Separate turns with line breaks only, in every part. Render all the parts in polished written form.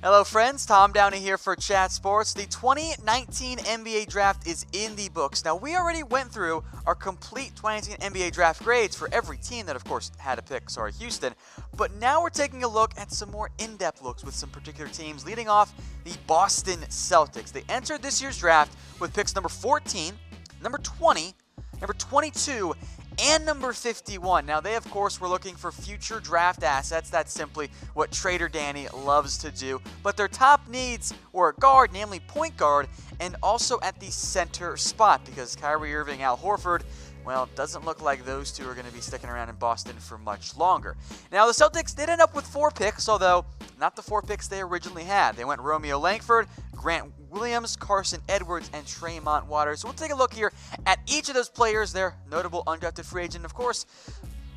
Hello friends, Tom Downey here for Chat Sports. The 2019 NBA Draft is in the books. Now we already went through our complete 2019 NBA Draft grades for every team that of course had a pick, Houston. But now we're taking a look at some more in-depth looks with some particular teams, leading off the Boston Celtics. They entered this year's draft with picks number 14, number 20, number 22, and number 51. Now, they, of course, were looking for future draft assets. That's simply what Trader Danny loves to do. But their top needs were a guard, namely point guard, and also at the center spot because Kyrie Irving, Al Horford, well, it doesn't look like those two are going to be sticking around in Boston for much longer. Now, the Celtics did end up with 4 picks, although not the 4 picks they originally had. They went Romeo Langford, Grant Williams, Carsen Edwards, and Tremont Waters. So we'll take a look here at each of those players, their notable undrafted free agent, of course,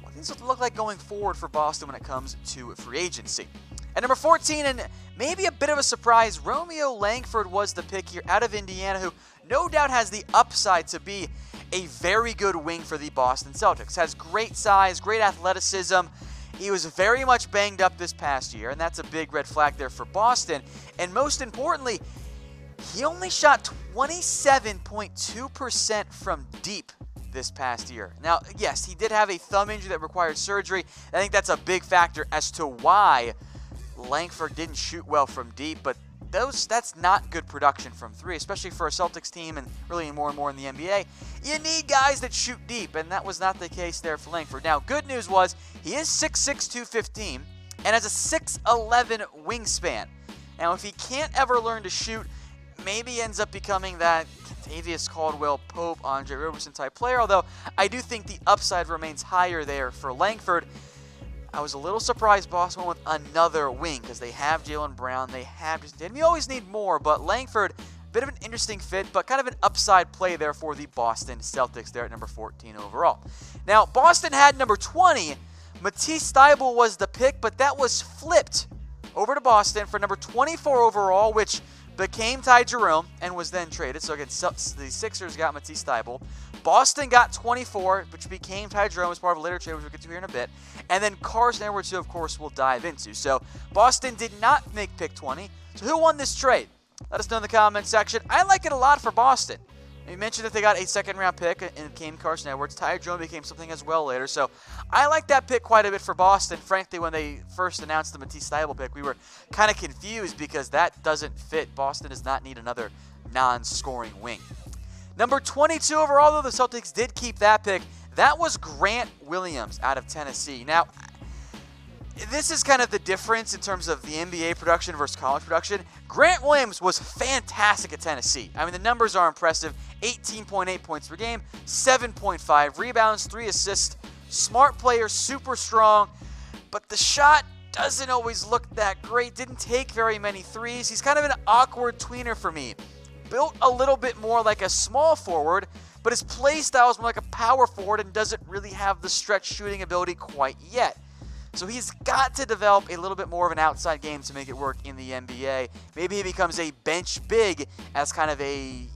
what things will look like going forward for Boston when it comes to free agency. At number 14, and maybe a bit of a surprise, Romeo Langford was the pick here out of Indiana, who no doubt has the upside to be a very good wing for the Boston Celtics. Has great size, great athleticism. He was very much banged up this past year, and that's a big red flag there for Boston. And most importantly, he only shot 27.2% from deep this past year. Now, yes, he did have a thumb injury that required surgery. I think that's a big factor as to why Langford didn't shoot well from deep, but that's not good production from 3, especially for a Celtics team and really more and more in the NBA. You need guys that shoot deep, and that was not the case there for Langford. Now, good news was he is 6'6", 215, and has a 6'11" wingspan. Now, if he can't ever learn to shoot, maybe he ends up becoming that Kentavious Caldwell Pope, Andre Roberson type player, although I do think the upside remains higher there for Langford. I was a little surprised Boston went with another wing because they have Jaylen Brown, they have Jason Tatum. We always need more, but Langford, bit of an interesting fit, but kind of an upside play there for the Boston Celtics there at number 14 overall. Now, Boston had number 20. Matisse Thybulle was the pick, but that was flipped over to Boston for number 24 overall, which became Ty Jerome and was then traded. So again, the Sixers got Matisse Thybulle. Boston got 24, which became Ty Jerome as part of a later trade, which we'll get to here in a bit. And then Carsen Edwards, who of course we'll dive into. So Boston did not make pick 20. So who won this trade? Let us know in the comment section. I like it a lot for Boston. We mentioned that they got a second-round pick, and it came Carsen Edwards. Ty Jerome became something as well later. So I like that pick quite a bit for Boston. Frankly, when they first announced the Matisse Thybulle pick, we were kind of confused because that doesn't fit. Boston does not need another non-scoring wing. Number 22 overall, though, the Celtics did keep that pick. That was Grant Williams out of Tennessee. Now, this is kind of the difference in terms of the NBA production versus college production. Grant Williams was fantastic at Tennessee. I mean, the numbers are impressive. 18.8 points per game, 7.5 rebounds, 3 assists. Smart player, super strong, but the shot doesn't always look that great. Didn't take very many threes. He's kind of an awkward tweener for me. Built a little bit more like a small forward, but his play style is more like a power forward and doesn't really have the stretch shooting ability quite yet. So he's got to develop a little bit more of an outside game to make it work in the NBA. Maybe he becomes a bench big as kind of a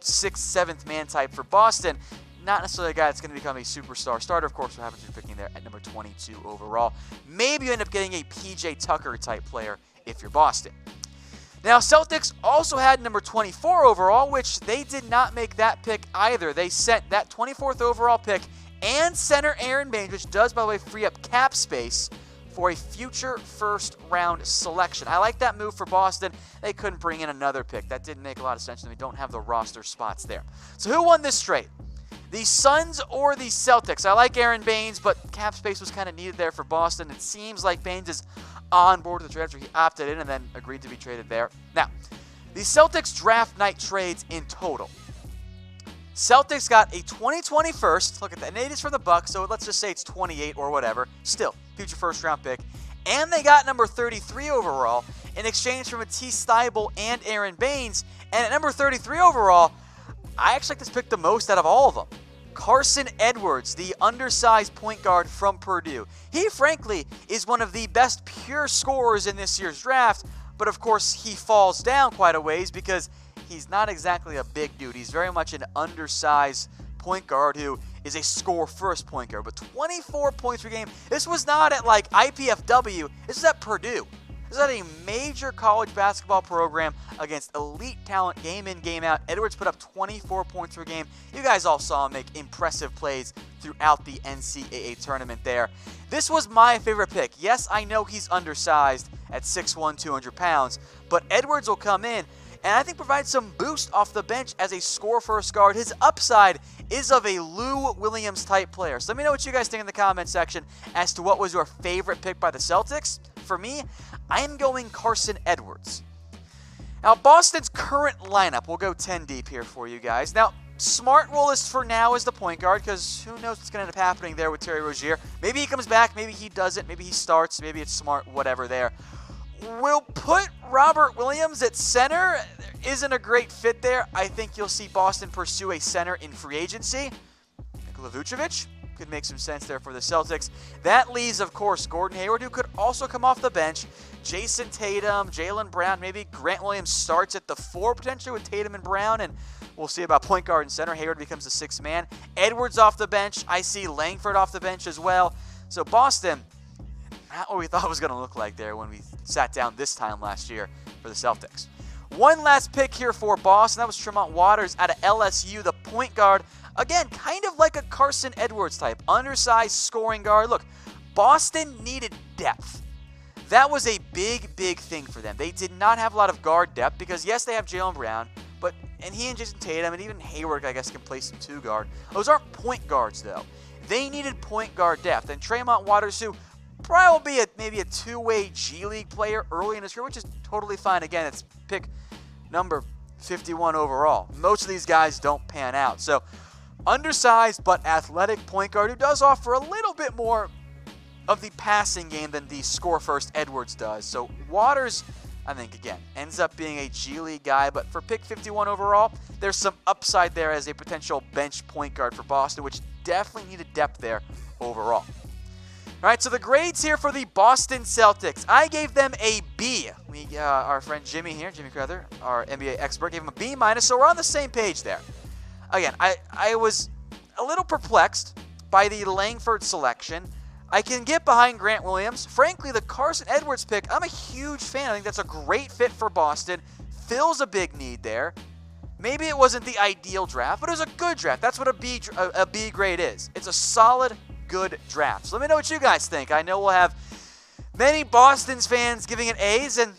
6th, 7th man type for Boston. Not necessarily a guy that's going to become a superstar starter. Of course, what happens to be picking there at number 22 overall. Maybe you end up getting a PJ Tucker type player if you're Boston. Now, Celtics also had number 24 overall, which they did not make that pick either. They sent that 24th overall pick and center Aaron Baines, which does, by the way, free up cap space for a future first-round selection. I like that move for Boston. They couldn't bring in another pick. That didn't make a lot of sense to me. Don't have the roster spots there. So who won this trade? The Suns or the Celtics? I like Aaron Baines, but cap space was kind of needed there for Boston. It seems like Baines is on board with the trade after he opted in and then agreed to be traded there. Now, the Celtics draft night trades in total. Celtics got a 2020 first. Look at that. And it is from the Bucks, so let's just say it's 28 or whatever. Still, future first-round pick. And they got number 33 overall in exchange for Matisse Thybulle and Aaron Baines. And at number 33 overall, I actually like this pick the most out of all of them. Carsen Edwards, the undersized point guard from Purdue. He, frankly, is one of the best pure scorers in this year's draft, but of course he falls down quite a ways because he's not exactly a big dude. He's very much an undersized point guard who is a score-first point guard. But 24 points per game, this was not at like IPFW, this is at Purdue. This This is a major college basketball program against elite talent game in, game out. Edwards put up 24 points per game. You guys all saw him make impressive plays throughout the NCAA tournament there. This was my favorite pick. Yes, I know he's undersized at 6'1", 200 pounds, but Edwards will come in and I think provide some boost off the bench as a score-first guard. His upside is of a Lou Williams-type player. So let me know what you guys think in the comment section as to what was your favorite pick by the Celtics. For me, I am going Carsen Edwards. Now, Boston's current lineup, we'll go 10 deep here for you guys. Now, Smart role is for now as the point guard, because who knows what's going to end up happening there with Terry Rozier. Maybe he comes back, maybe he doesn't, maybe he starts, maybe it's Smart, whatever there. We'll put Robert Williams at center. There isn't a great fit there. I think you'll see Boston pursue a center in free agency. Nikola Vucevic could make some sense there for the Celtics. That leaves, of course, Gordon Hayward, who could also come off the bench. Jason Tatum, Jaylen Brown, maybe Grant Williams starts at the 4 potentially with Tatum and Brown, and we'll see about point guard and center. Hayward becomes the 6th man. Edwards off the bench. I see Langford off the bench as well. So Boston, not what we thought it was going to look like there when we sat down this time last year for the Celtics. One last pick here for Boston. That was Tremont Waters out of LSU, the point guard. Again, kind of like a Carsen Edwards type, undersized scoring guard. Look, Boston needed depth. That was a big, big thing for them. They did not have a lot of guard depth because, yes, they have Jaylen Brown, and he and Jason Tatum and even Hayward, I guess, can play some 2-guard. Those aren't point guards, though. They needed point guard depth. And Tremont Waters, who probably will be maybe a 2-way G League player early in his career, which is totally fine. Again, it's pick number 51 overall. Most of these guys don't pan out. So, undersized but athletic point guard who does offer a little bit more of the passing game than the score-first Edwards does. So, Waters, I think, again, ends up being a G League guy, but for pick 51 overall, there's some upside there as a potential bench point guard for Boston, which definitely needed depth there overall. All right, so the grades here for the Boston Celtics. I gave them a B. Our friend Jimmy here, Jimmy Crowther, our NBA expert, gave him a B-, so we're on the same page there. Again, I was a little perplexed by the Langford selection. I can get behind Grant Williams. Frankly, the Carsen Edwards pick, I'm a huge fan. I think that's a great fit for Boston. Fills a big need there. Maybe it wasn't the ideal draft, but it was a good draft. That's what a B grade is. It's a solid, good draft. So let me know what you guys think. I know we'll have many Boston's fans giving it A's, and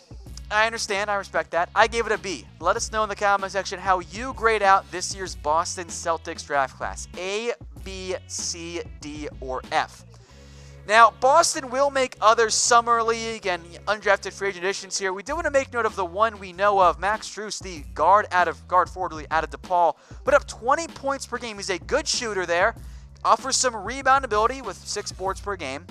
I understand. I respect that. I gave it a B. Let us know in the comment section how you grade out this year's Boston Celtics draft class. A, B, C, D, or F. Now, Boston will make other summer league and undrafted free agent additions here. We do want to make note of the one we know of, Max Strus, the guard forward really out of DePaul, put up 20 points per game. He's a good shooter there. Offers some rebound ability with 6 boards per game.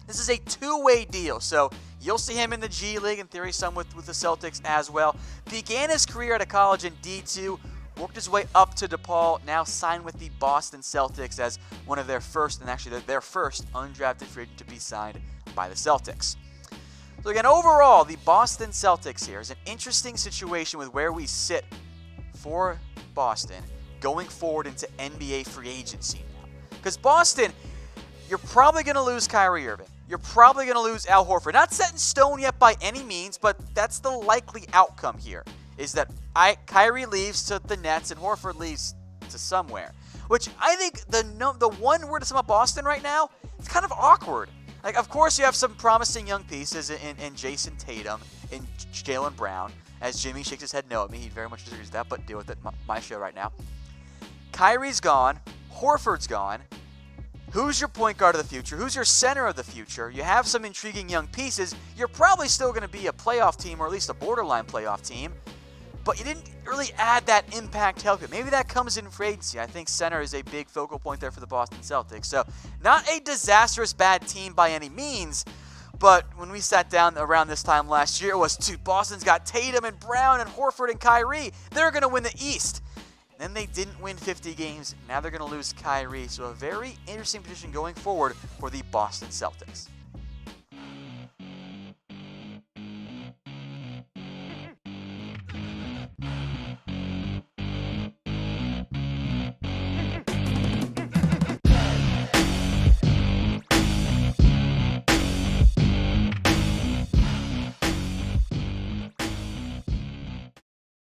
This is a 2-way deal, so you'll see him in the G League, in theory some with the Celtics as well. Began his career at a college in D2, worked his way up to DePaul, now signed with the Boston Celtics as one of their first, and actually their first undrafted free agent to be signed by the Celtics. So again, overall, the Boston Celtics here is an interesting situation with where we sit for Boston going forward into NBA free agency now. Because Boston, you're probably going to lose Kyrie Irving. You're probably going to lose Al Horford. Not set in stone yet by any means, but that's the likely outcome here, is that Kyrie leaves to the Nets and Horford leaves to somewhere. Which I think the one word to sum up Boston right now, it's kind of awkward. Like, of course, you have some promising young pieces in Jason Tatum, in Jaylen Brown. As Jimmy shakes his head no at me, he very much disagrees with that, but deal with it. My show right now. Kyrie's gone. Horford's gone. Who's your point guard of the future? Who's your center of the future? You have some intriguing young pieces. You're probably still going to be a playoff team, or at least a borderline playoff team. But you didn't really add that impact help yet. Maybe that comes in free agency. I think center is a big focal point there for the Boston Celtics. So not a disastrous bad team by any means. But when we sat down around this time last year, it was, dude, Boston's got Tatum and Brown and Horford and Kyrie. They're going to win the East. Then they didn't win 50 games. Now they're going to lose Kyrie. So a very interesting position going forward for the Boston Celtics.